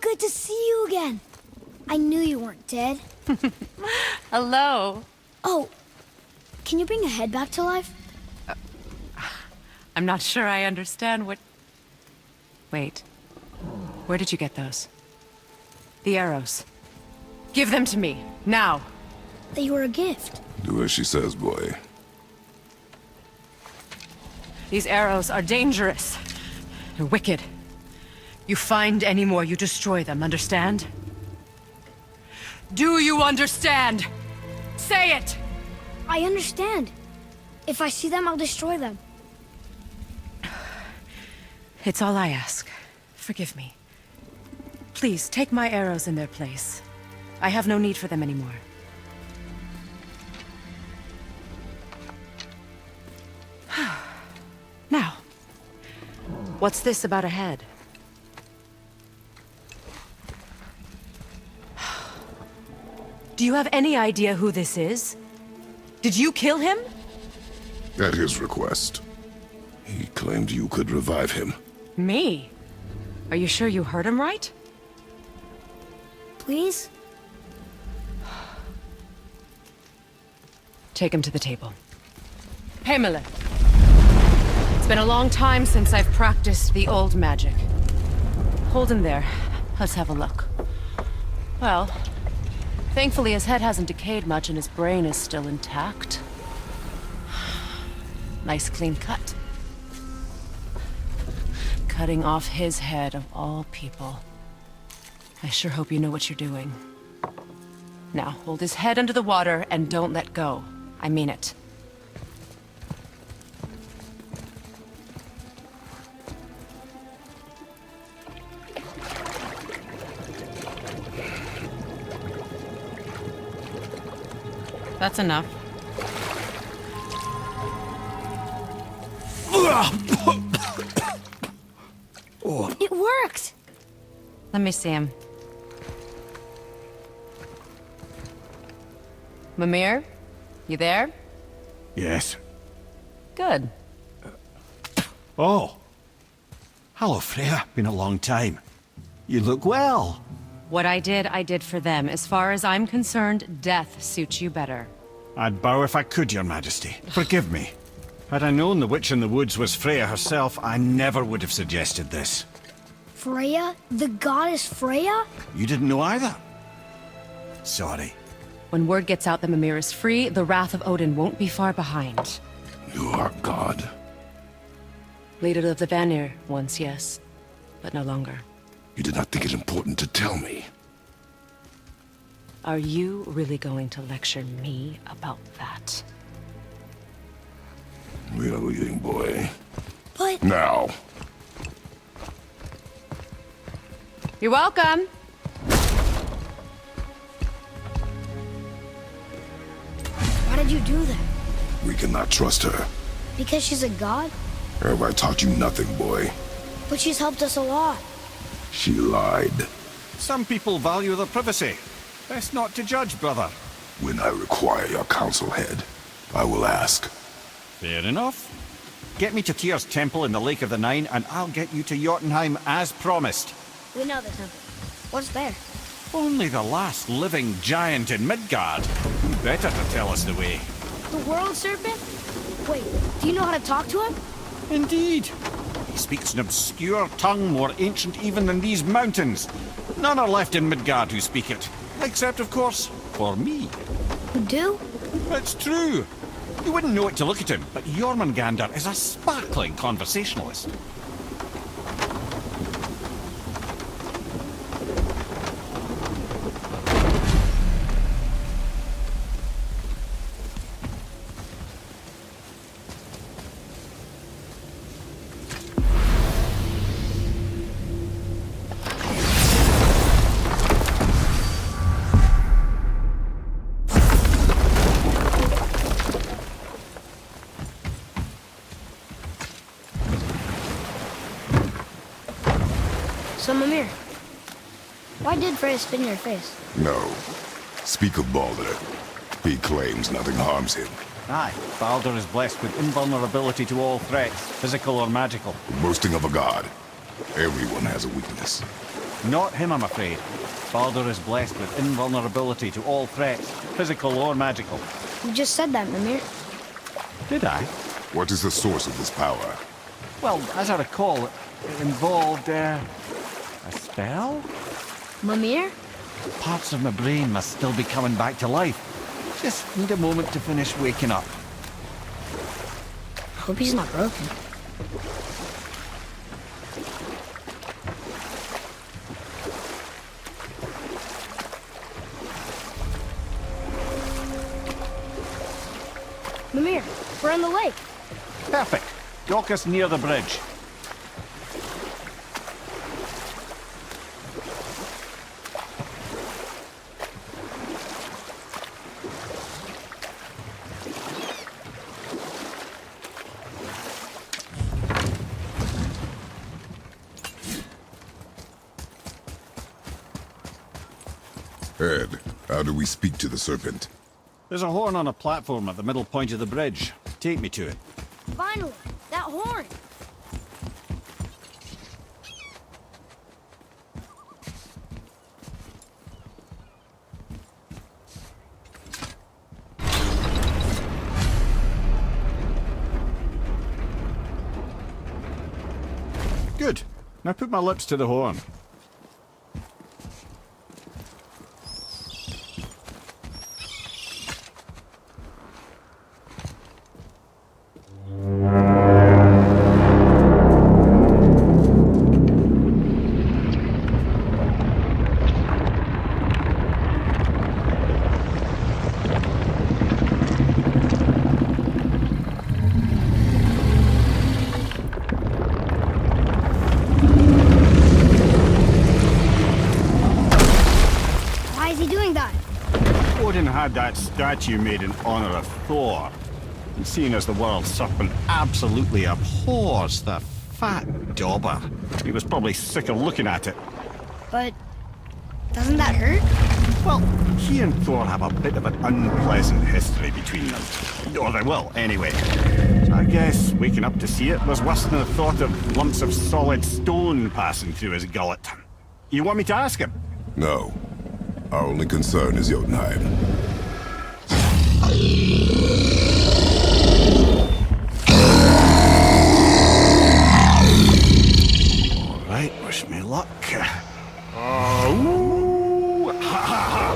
good to see you again. I knew you weren't dead. Hello. Oh, can you bring a head back to life? I'm not sure I understand what... Wait. Where did you get those? The arrows. Give them to me, now. They were a gift. Do as she says, boy. These arrows are dangerous. They're wicked. You find any more, you destroy them, understand? Do you understand? Say it! I understand. If I see them, I'll destroy them. It's all I ask. Forgive me. Please, take my arrows in their place. I have no need for them anymore. Now, what's this about a head? Do you have any idea who this is? Did you kill him? At his request. He claimed you could revive him. Me? Are you sure you heard him right? Please? Take him to the table. Pamela. It's been a long time since I've practiced the old magic. Hold him there. Let's have a look. Well, thankfully his head hasn't decayed much and his brain is still intact. Nice clean cut. Cutting off his head of all people. I sure hope you know what you're doing. Now, hold his head under the water and don't let go. I mean it. That's enough. It worked! Let me see him. Mimir? You there? Yes. Good. Oh. Hello, Freya. Been a long time. You look well. What I did for them. As far as I'm concerned, death suits you better. I'd bow if I could, Your Majesty. Forgive me. Had I known the witch in the woods was Freya herself, I never would have suggested this. Freya? The goddess Freya? You didn't know either? Sorry. When word gets out that Mimir is free, the wrath of Odin won't be far behind. You are God. Leader of the Vanir, once yes, but no longer. You did not think it important to tell me. Are you really going to lecture me about that? We are leaving, boy. But... Now. You're welcome. Why did you do that? We cannot trust her. Because she's a god? Have I taught you nothing, boy? But she's helped us a lot. She lied. Some people value their privacy. Best not to judge, brother. When I require your council head, I will ask. Fair enough. Get me to Tyr's temple in the Lake of the Nine, and I'll get you to Jotunheim as promised. We know the temple. What's there? Only the last living giant in Midgard. You better to tell us the way. The world serpent? Wait, do you know how to talk to him? Indeed. He speaks an obscure tongue more ancient even than these mountains. None are left in Midgard who speak it. Except, of course, for me. You do? It's true. You wouldn't know it to look at him, but Jormungandr is a sparkling conversationalist. So, Mimir, why did Freya spin your face? No. Speak of Baldur. He claims nothing harms him. Aye, Baldur is blessed with invulnerability to all threats, physical or magical. Boasting of a god. Everyone has a weakness. Not him, I'm afraid. Baldur is blessed with invulnerability to all threats, physical or magical. You just said that, Mimir. Did I? What is the source of this power? Well, as I recall, it involved, a spell? Mimir? Parts of my brain must still be coming back to life. Just need a moment to finish waking up. Hope he's not broken. Mimir, we're on the lake. Perfect. Dock us near the bridge. Ed, how do we speak to the serpent? There's a horn on a platform at the middle point of the bridge. Take me to it. Finally, that horn. Good. Now put my lips to the horn. Had that statue made in honor of Thor. And seeing as the world serpent absolutely abhors the fat dauber, he was probably sick of looking at it. But doesn't that hurt? Well, he and Thor have a bit of an unpleasant history between them. Or they will, anyway. So I guess waking up to see it was worse than the thought of lumps of solid stone passing through his gullet. You want me to ask him? No. Our only concern is Jotunheim. All right, wish me luck. Oh, ha ha ha!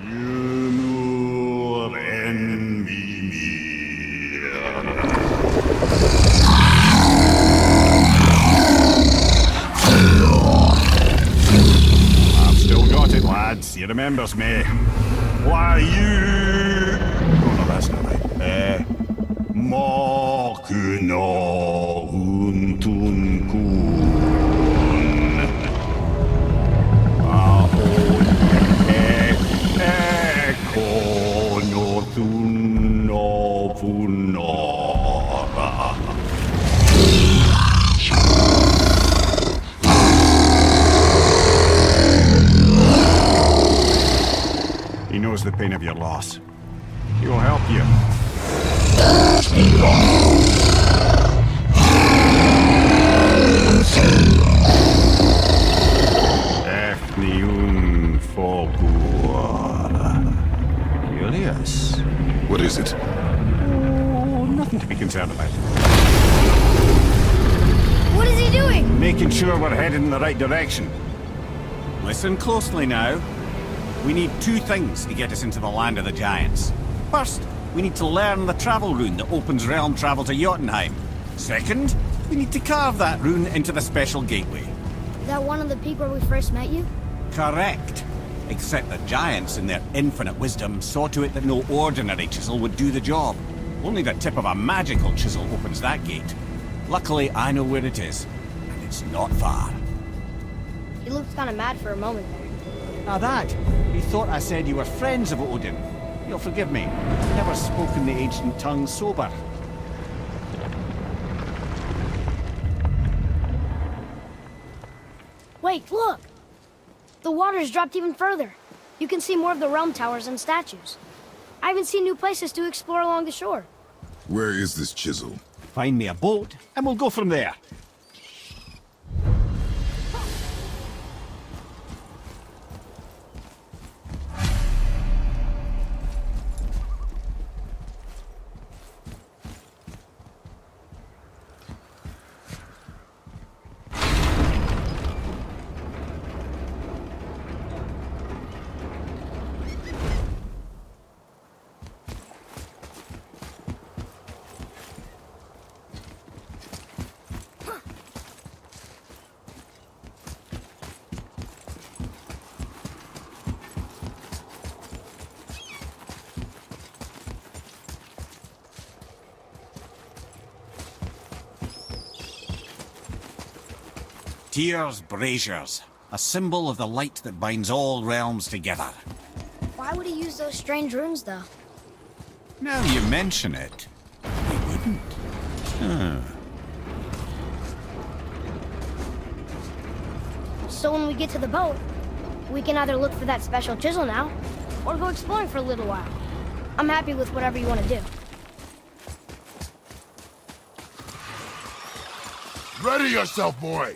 You envy me. I've still got it, lads. He remembers me. Why you? Oh no, that's not right. Mokuno untun kun. Aon kono tunno funora. He knows the pain of your loss. He will help you. Efniun Fogur. Curious. What is it? Oh, nothing to be concerned about. What is he doing? Making sure we're headed in the right direction. Listen closely now. We need two things to get us into the land of the giants. First, we need to learn the travel rune that opens realm travel to Jotunheim. Second, we need to carve that rune into the special gateway. Is that one of the peak where we first met you? Correct. Except the giants, in their infinite wisdom, saw to it that no ordinary chisel would do the job. Only the tip of a magical chisel opens that gate. Luckily, I know where it is, and it's not far. He looked kind of mad for a moment there. Now that, he thought I said you were friends of Odin. You'll forgive me. I've never spoken the ancient tongue sober. Wait, look! The water's dropped even further. You can see more of the realm towers and statues. I even see new places to explore along the shore. Where is this chisel? Find me a boat, and we'll go from there. Tyr's braziers, a symbol of the light that binds all realms together. Why would he use those strange runes, though? Now you mention it, he wouldn't. So when we get to the boat, we can either look for that special chisel now, or go exploring for a little while. I'm happy with whatever you want to do. Ready yourself, boy!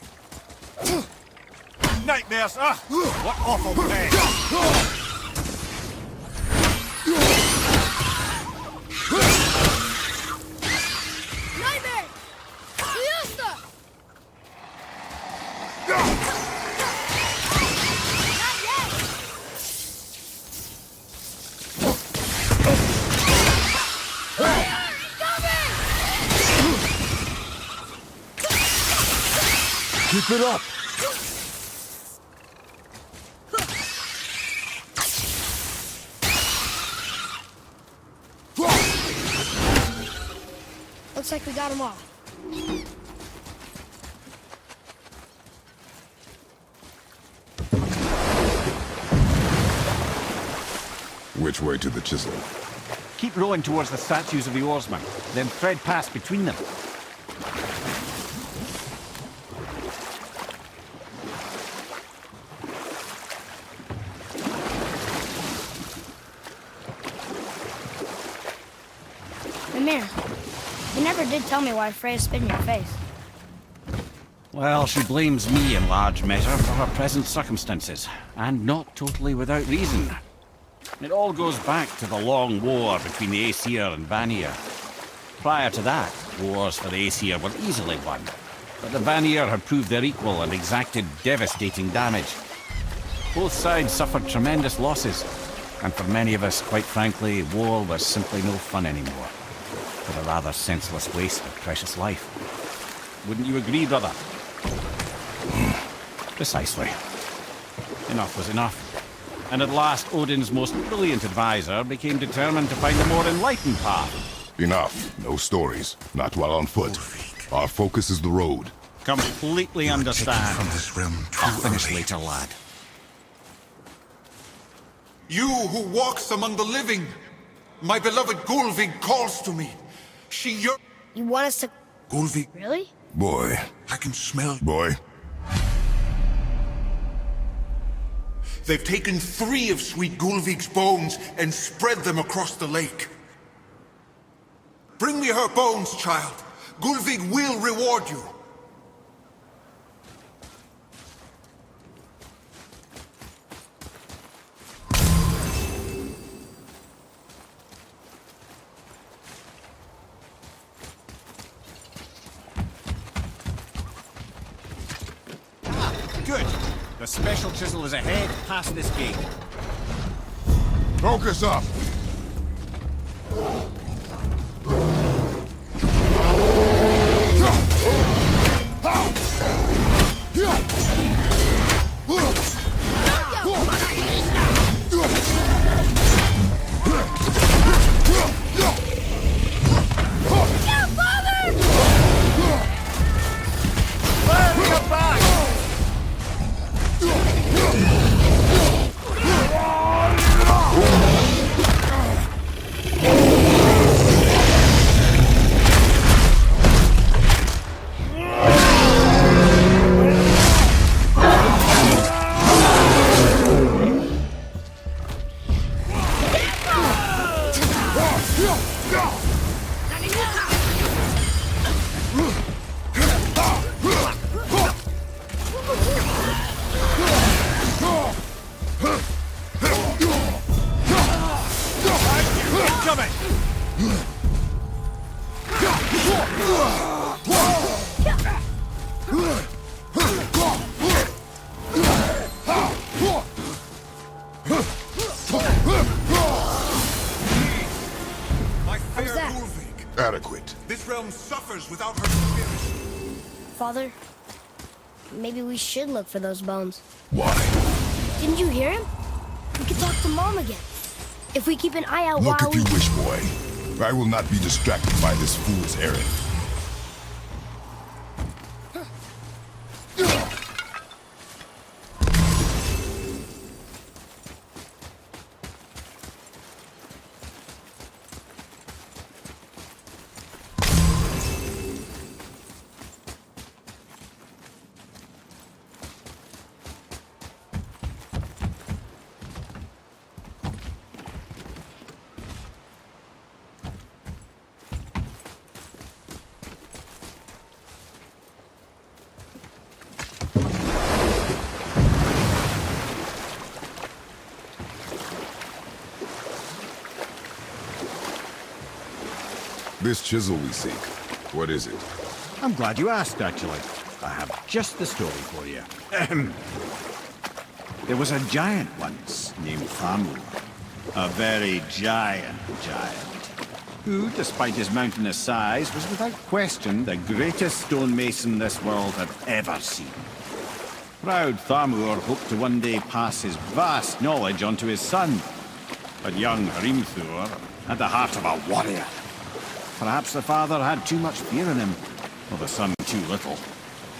Nightmares! Ah! What awful pain! Nightmare! Fiesta! Not yet! Keep it up! Looks like we got them all. Which way to the chisel? Keep rowing towards the statues of the oarsmen, then thread past between them. Mimir, you never did tell me why Freya spit in your face. Well, she blames me in large measure for her present circumstances, and not totally without reason. It all goes back to the long war between the Aesir and Vanir. Prior to that, wars for the Aesir were easily won, but the Vanir had proved their equal and exacted devastating damage. Both sides suffered tremendous losses, and for many of us, quite frankly, war was simply no fun anymore. But a rather senseless waste of precious life. Wouldn't you agree, brother? Precisely. Enough was enough. And at last, Odin's most brilliant advisor became determined to find a more enlightened path. Enough. No stories. Not while on foot. Our focus is the road. Completely understand. From this realm I'll finish later, lad. You who walks among the living, my beloved Gulvig calls to me. You want us to... Gulvig, Really? Boy. I can smell. Boy. They've taken 3 of sweet Gulvig's bones and spread them across the lake. Bring me her bones, child. Gulvig will reward you. Good. The special chisel is ahead, past this gate. Focus up! Adequate. This realm suffers without her spirit. Father, maybe we should look for those bones. Why? Didn't you hear him? We could talk to Mom again. If we keep an eye out Look while if you wish, boy. I will not be distracted by this fool's errand. This chisel we seek, what is it? I'm glad you asked, actually. I have just the story for you. Ahem. There was a giant once named Thamur. A very giant, who, despite his mountainous size, was without question the greatest stonemason this world had ever seen. Proud Thamur hoped to one day pass his vast knowledge on to his son. But young Hrimthur had the heart of a warrior. Perhaps the father had too much fear in him, or the son too little.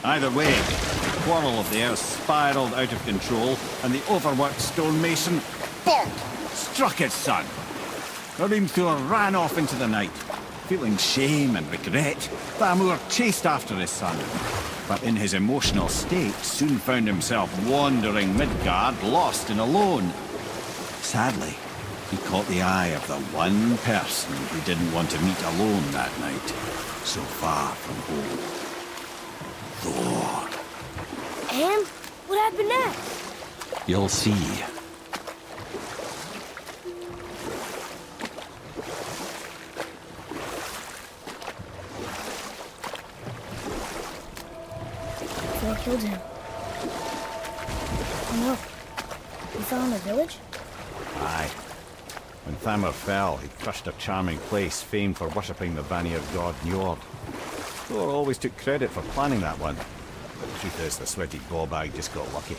Either way, the quarrel of the earth spiraled out of control, and the overworked stonemason, bonk, struck his son. Hrimthur ran off into the night. Feeling shame and regret, Thamur chased after his son, but in his emotional state soon found himself wandering Midgard, lost and alone. Sadly, he caught the eye of the one person he didn't want to meet alone that night, so far from home. Thor. And what happened next? You'll see. Thor killed him. Oh no. He fell in the village? Aye. When Thamur fell, he crushed a charming place famed for worshipping the Vanir god Njord. Thor always took credit for planning that one. But the truth is, the sweaty ballbag just got lucky.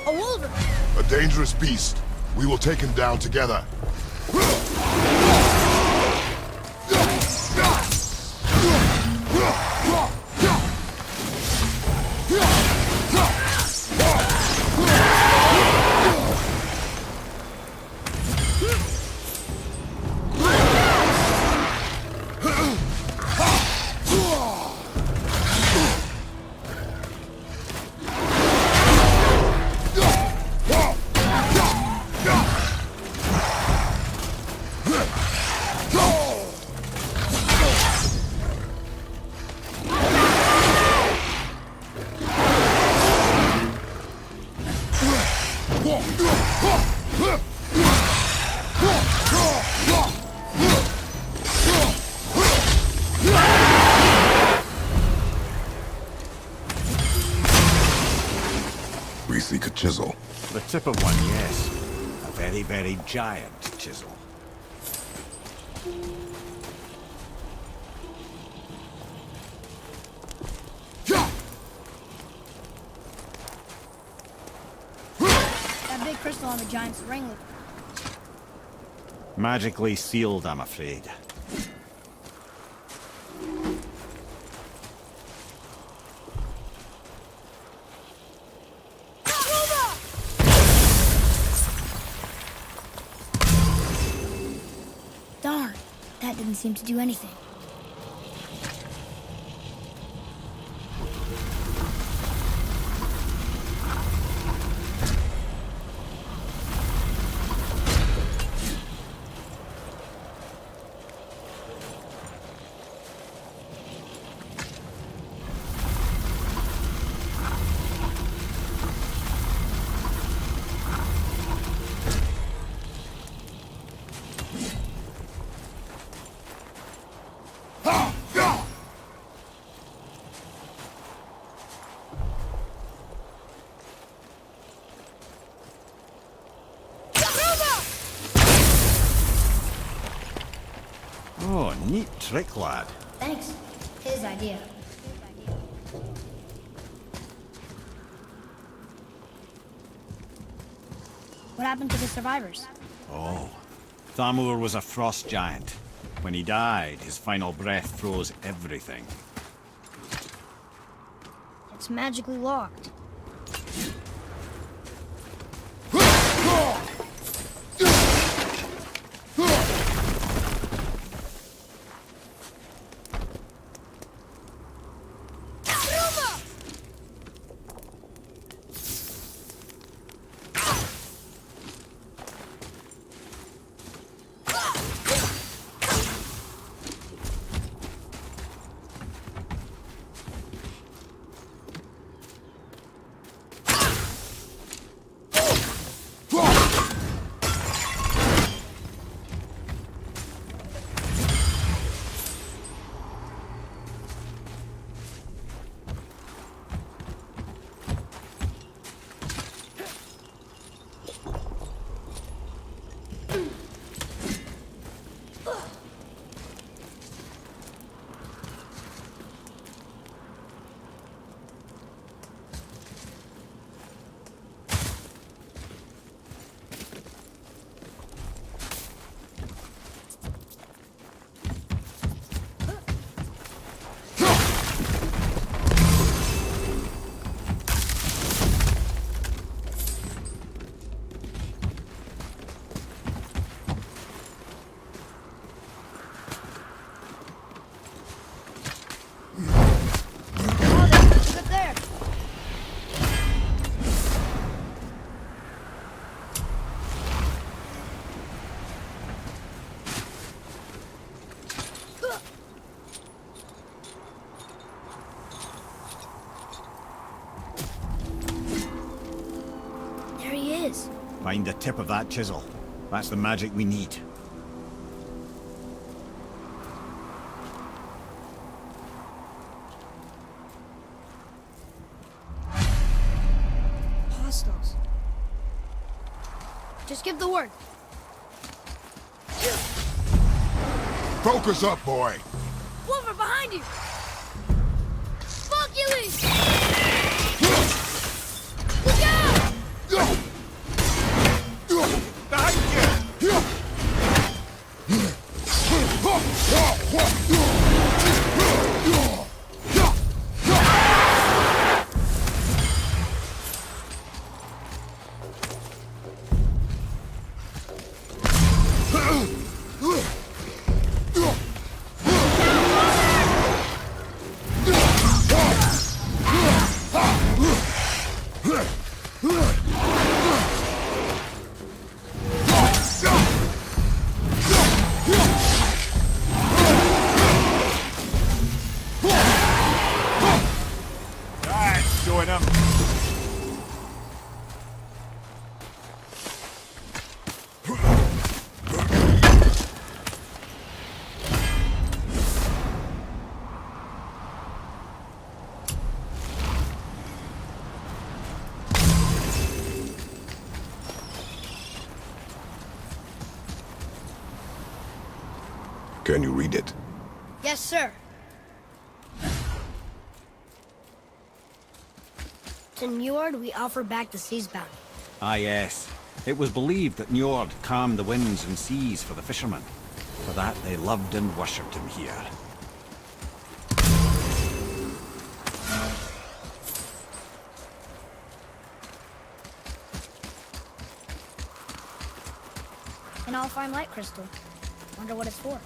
A wolver! A dangerous beast. We will take him down together. We seek a chisel. The tip of one, yes. A very, very giant chisel. That big crystal on the giant's ring. Magically sealed, I'm afraid. Darn, that didn't seem to do anything. Oh, neat trick, lad. Thanks. His idea. What happened to the survivors? Oh, Thamur was a frost giant. When he died, his final breath froze everything. It's magically locked. Find the tip of that chisel. That's the magic we need. Hostiles. Just give the word. Focus up, boy. Wolver, behind you! Fuck you, Lee! Look out! Behind you! Showing up. Can you read it? Yes, sir. To Njord, we offer back the sea's bounty. Ah, yes. It was believed that Njord calmed the winds and seas for the fishermen. For that, they loved and worshipped him here. An all-fine light crystal. Wonder what it's for.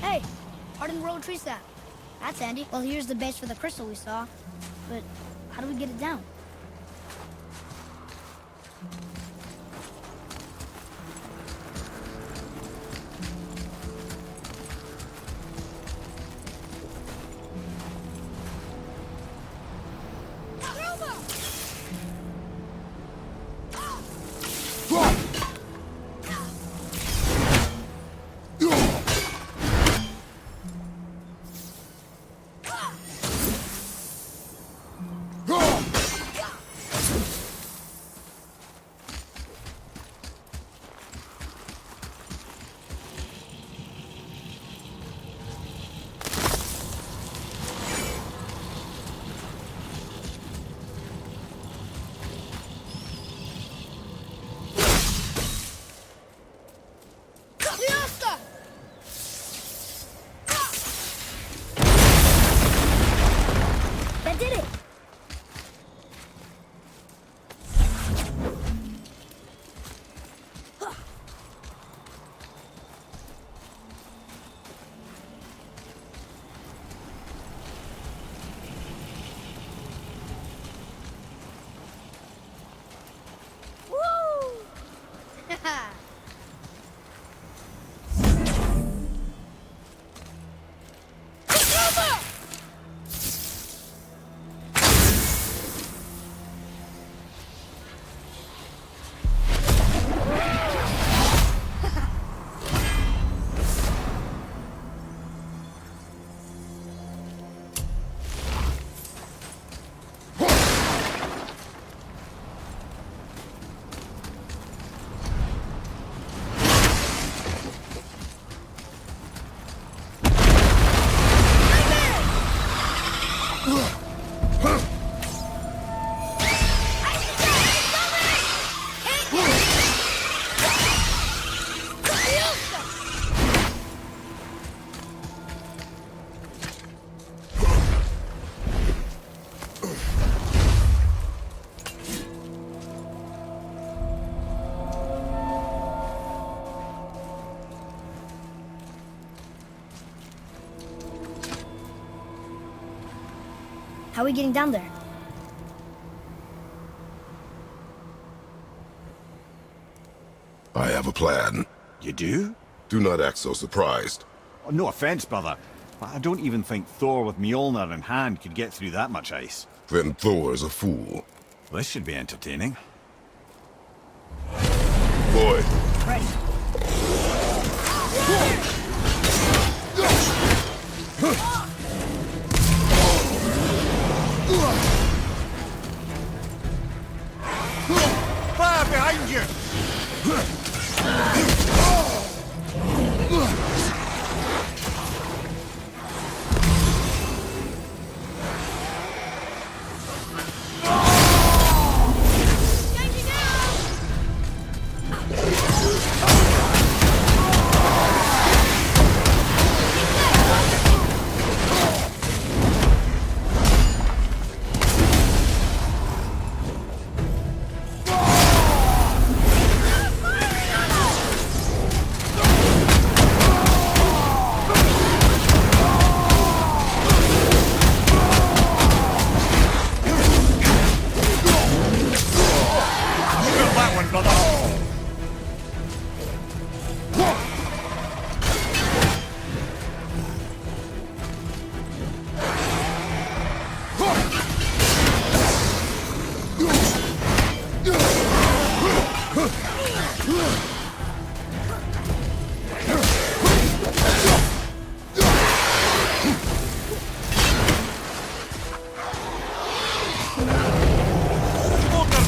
Hey, hardened road tree sap. That's handy. Well, here's the base for the crystal we saw. But how do we get it down? How are we getting down there? I have a plan. You do? Do not act so surprised. Oh, no offense, brother, but I don't even think Thor with Mjolnir in hand could get through that much ice. Then Thor's a fool. This should be entertaining. Boy, Fire behind you!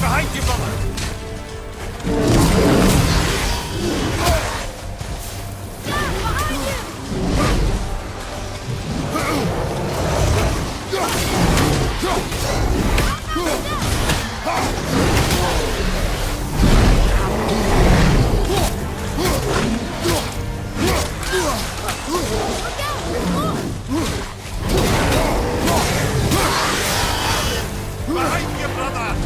Behind you, brother! Behind you, brother!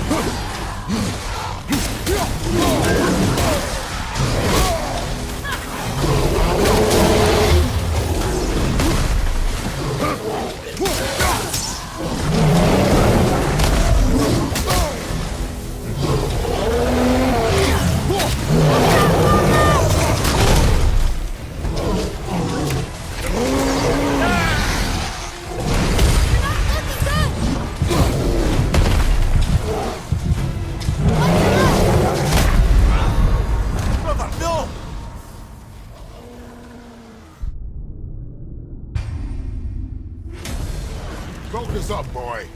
Brother, no! focus up, boy.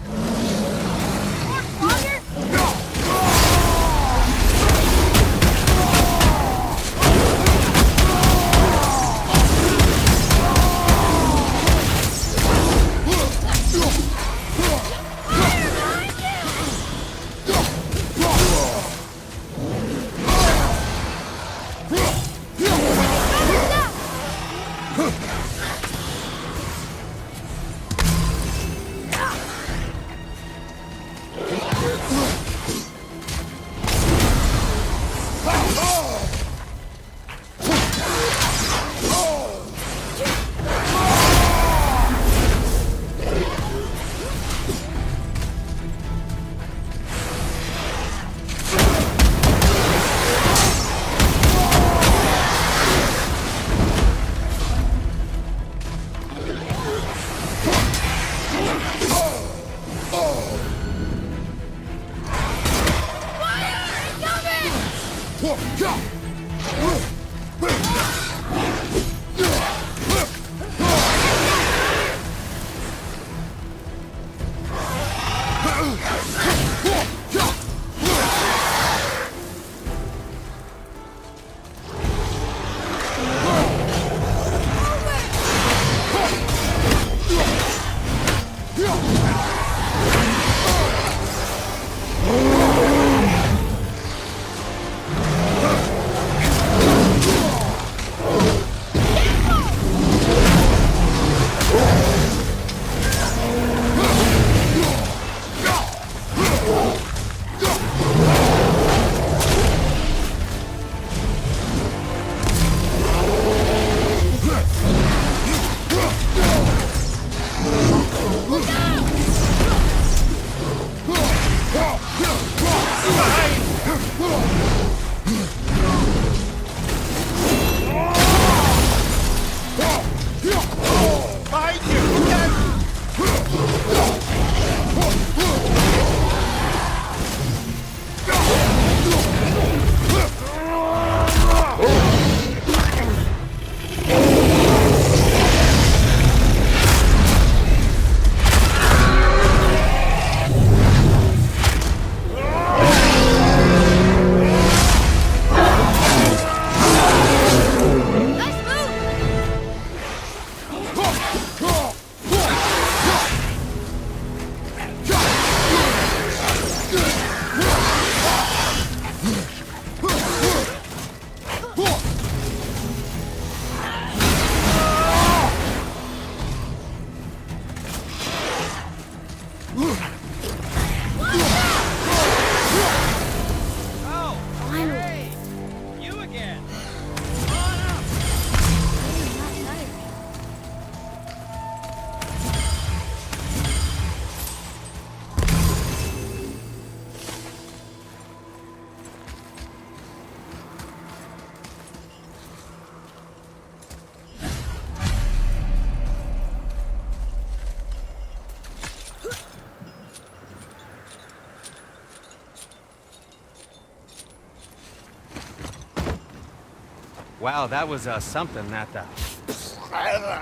Wow, that was something, that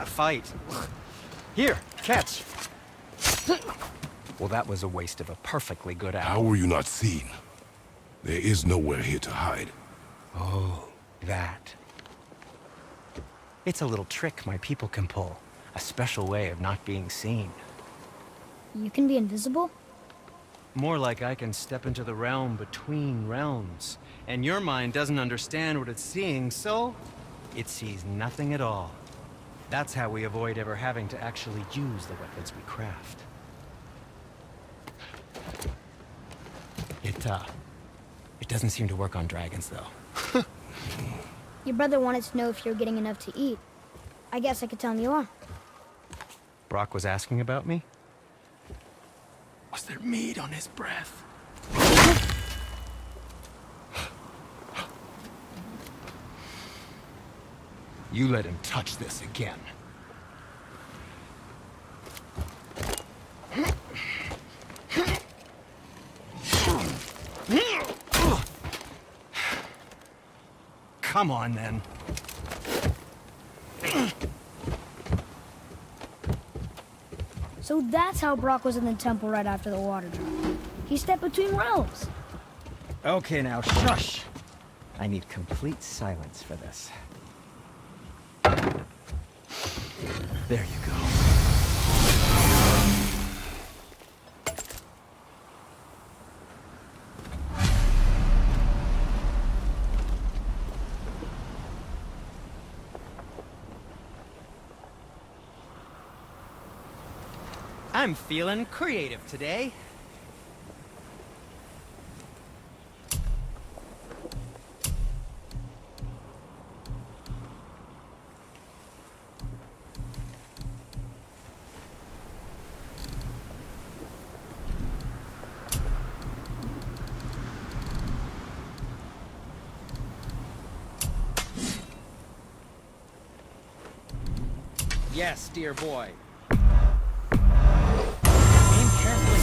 fight. Here, catch. Well, that was a waste of a perfectly good How apple. were you not seen? There is nowhere here to hide. Oh, that. It's a little trick my people can pull. A special way of not being seen. You can be invisible? More like I can step into the realm between realms. And your mind doesn't understand what it's seeing, so it sees nothing at all. That's how we avoid ever having to actually use the weapons we craft. It doesn't seem to work on dragons, though. Your brother wanted to know if you're getting enough to eat. I guess I could tell him you are. Brock was asking about me? Was there meat on his breath? You let him touch this again. Come on, then. So that's how Brock was in the temple right after the water drop. He stepped between realms. Okay, now, shush. I need complete silence for this. There you go. I'm feeling creative today. Yes, dear boy. Aim carefully.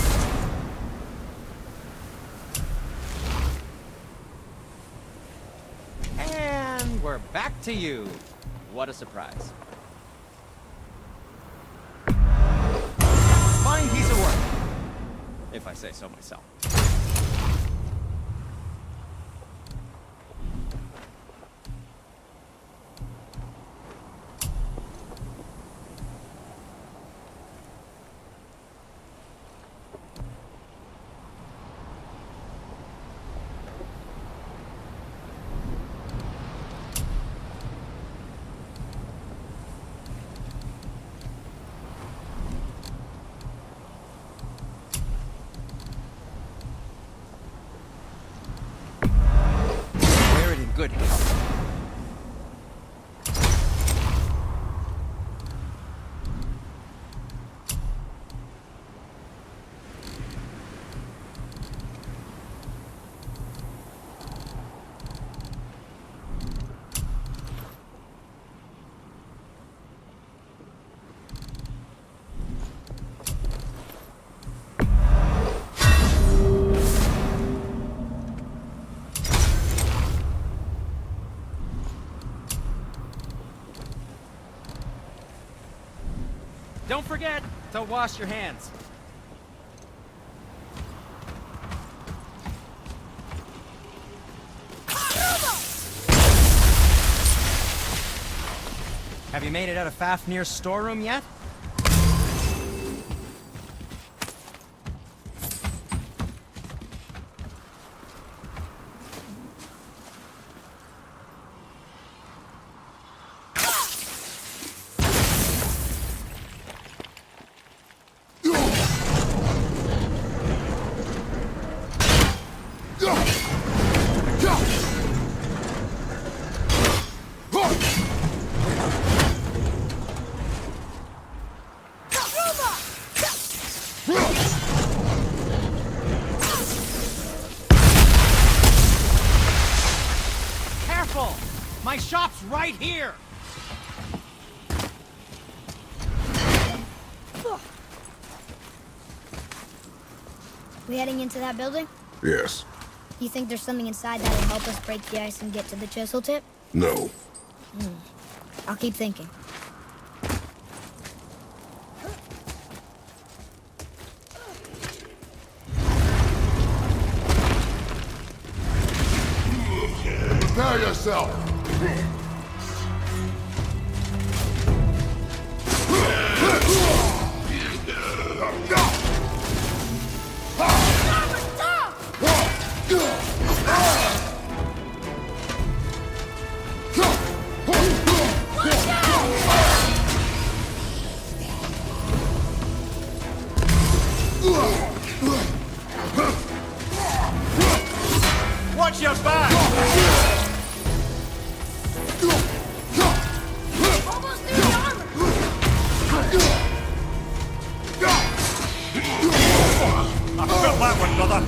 And we're back to you. What a surprise. Fine piece of work, if I say so myself. Wear it in good health. Don't forget to wash your hands. Have you made it out of Fafnir's storeroom yet? Careful! My shop's right here! We heading into that building? Yes. You think there's something inside that'll help us break the ice and get to the chisel tip? No. I'll keep thinking. Prepare yourself! Watch your back! Almost through the armor! I felt that one, brother.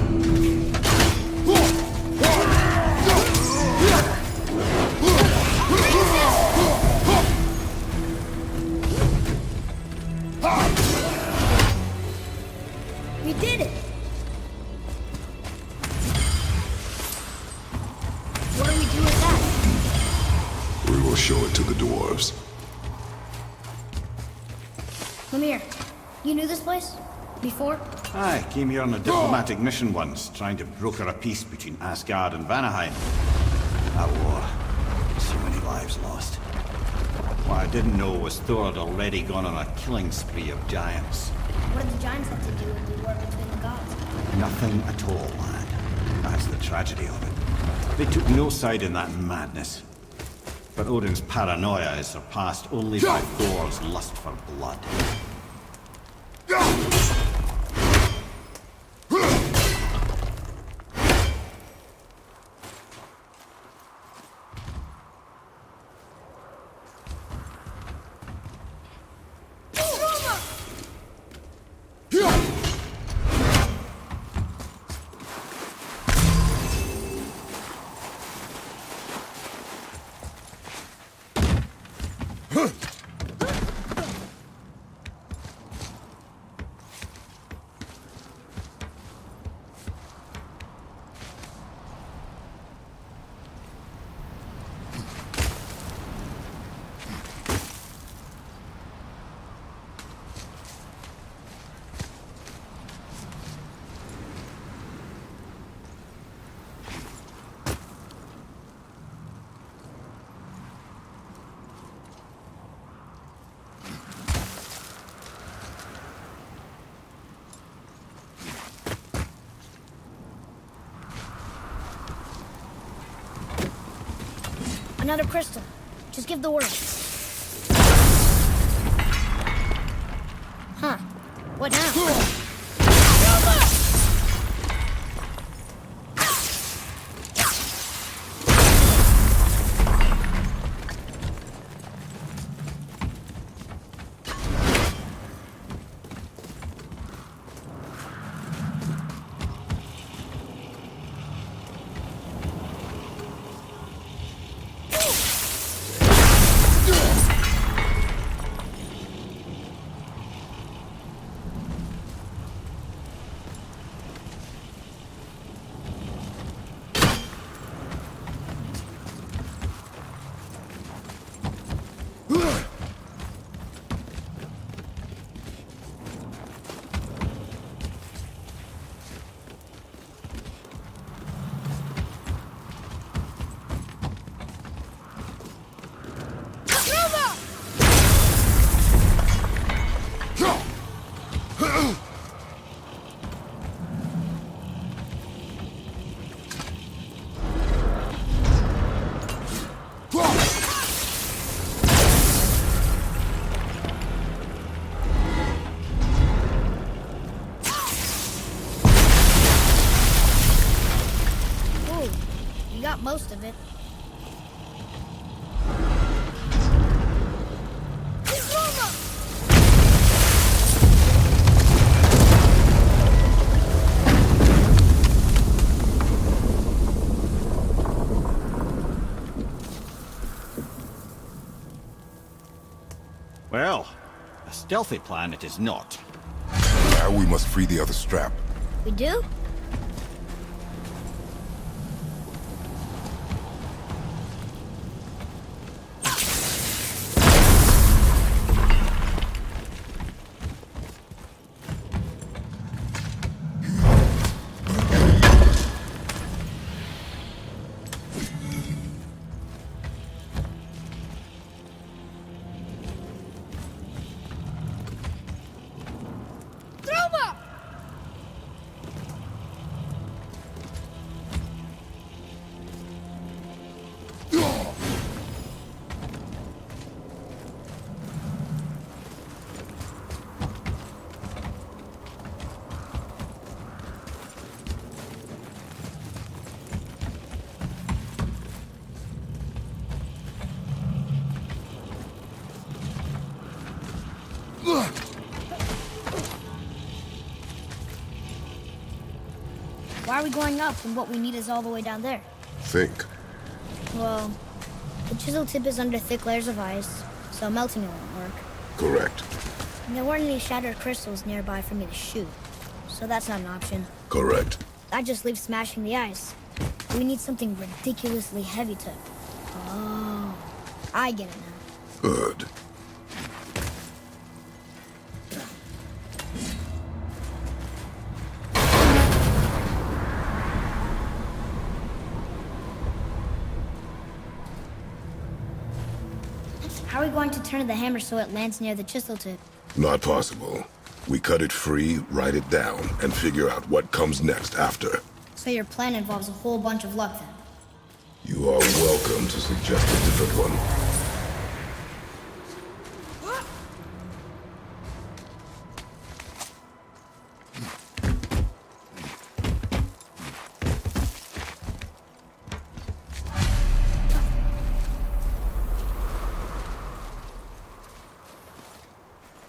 We did it! What do we do with that? We will show it to the dwarves. Come here. You knew this place? Before? I came here on a diplomatic mission once, trying to broker a peace between Asgard and Vanaheim. That war. So many lives lost. What I didn't know was Thor had already gone on a killing spree of giants. What did the giants have to do with the war between the gods? Nothing at all, lad. That's the tragedy of it. They took no side in that madness. But Odin's paranoia is surpassed only by Thor's lust for blood. Another crystal. Just give the word. Huh. What now? Most of it. Well, a stealthy plan it is not. Now we must free the other strap. We do? Why are we going up when what we need is all the way down there? Think. Well, the chisel tip is under thick layers of ice, so melting it won't work. Correct. And there weren't any shattered crystals nearby for me to shoot, so that's not an option. Correct. That just leaves smashing the ice. We need something ridiculously heavy to... Oh, I get it now. Good. How are we going to turn the hammer so it lands near the chisel tip? Not possible. We cut it free, write it down, and figure out what comes next after. So your plan involves a whole bunch of luck then? You are welcome to suggest a different one.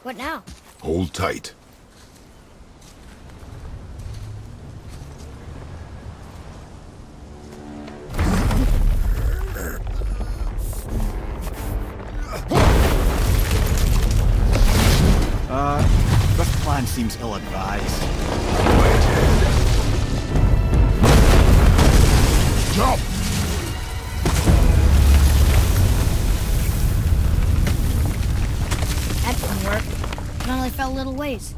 What now? Hold tight. This plan seems ill-advised. Jump! That didn't work. It only fell a little ways.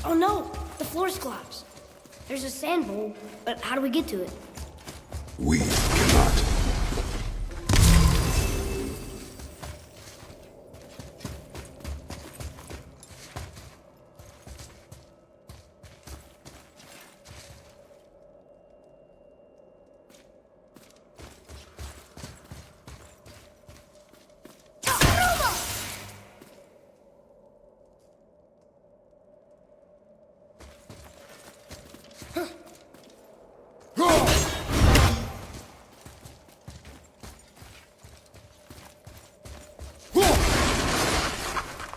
Oh no! The floor's collapsed. There's a sand bowl, but how do we get to it? We cannot.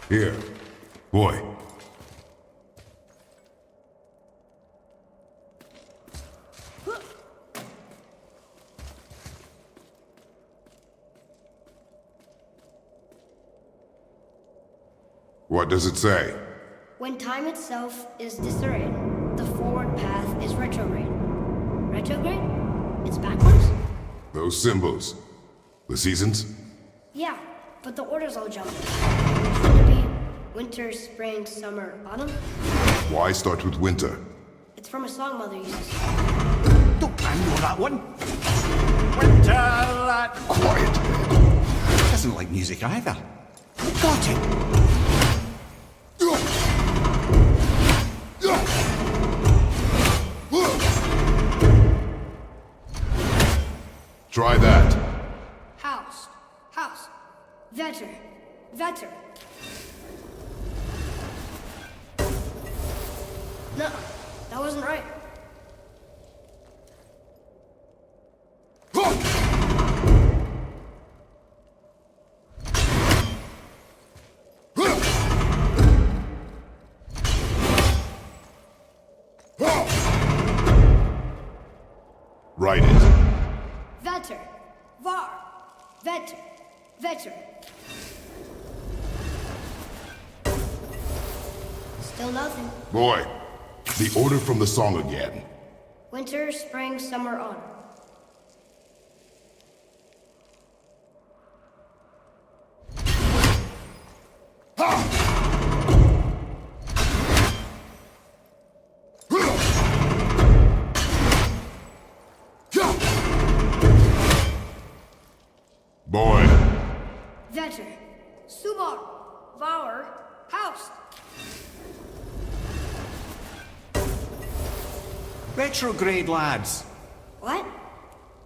Here, boy. What does it say? When time itself is disarrayed, the forward path is retrograde. Retrograde? It's backwards? Those symbols. The seasons? Yeah, but the order's all jumbled. Shouldn't it be winter, spring, summer, autumn? Why start with winter? It's from a song Mother used to sing. Don't I know that one? Winter, Quiet. doesn't like music either. Got it. Try that. House. Vetter. No, that wasn't right. Write it. Vetter. Var. Vetter. Still nothing. Boy, the order from the song again. Winter, spring, summer, autumn. Boy. Vetter. Subar. Vower. House. Retrograde, lads. What?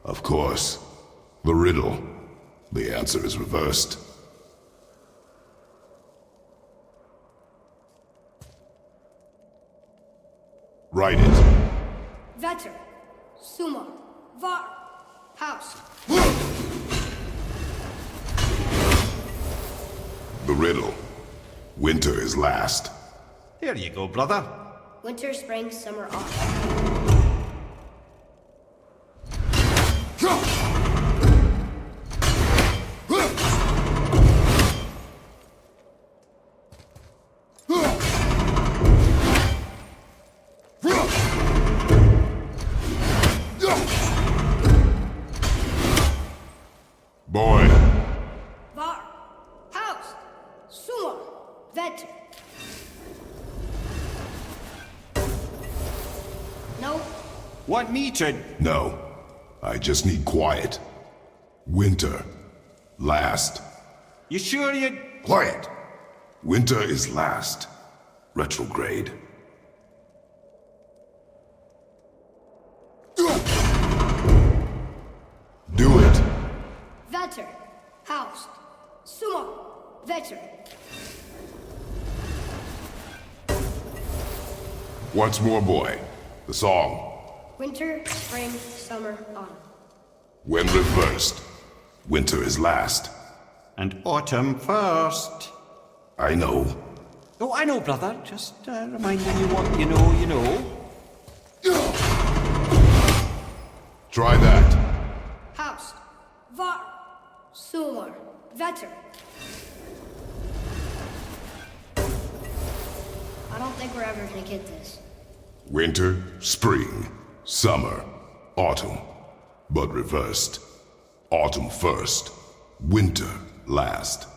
Of course. The riddle. The answer is reversed. Write it. Vetter, Suma, Var, House. The riddle. Winter is last. There you go, brother. Winter, spring, summer, autumn. Boy. Var, House, Suma, Vetter. No, Want me to... No. I just need quiet. Winter. Last. You sure you... Quiet. Winter is last. Retrograde. Do it. Vetter, House, Suma, Vetter. Once more, boy. The song. Winter, spring, summer, autumn. When reversed, winter is last. And autumn first. I know. Oh, I know, brother. Just reminding you what you know, you know. Try that. House, Var, Sumar, Vetter. I don't think we're ever gonna get this. Winter, spring, summer, autumn. But reversed. Autumn first, winter last.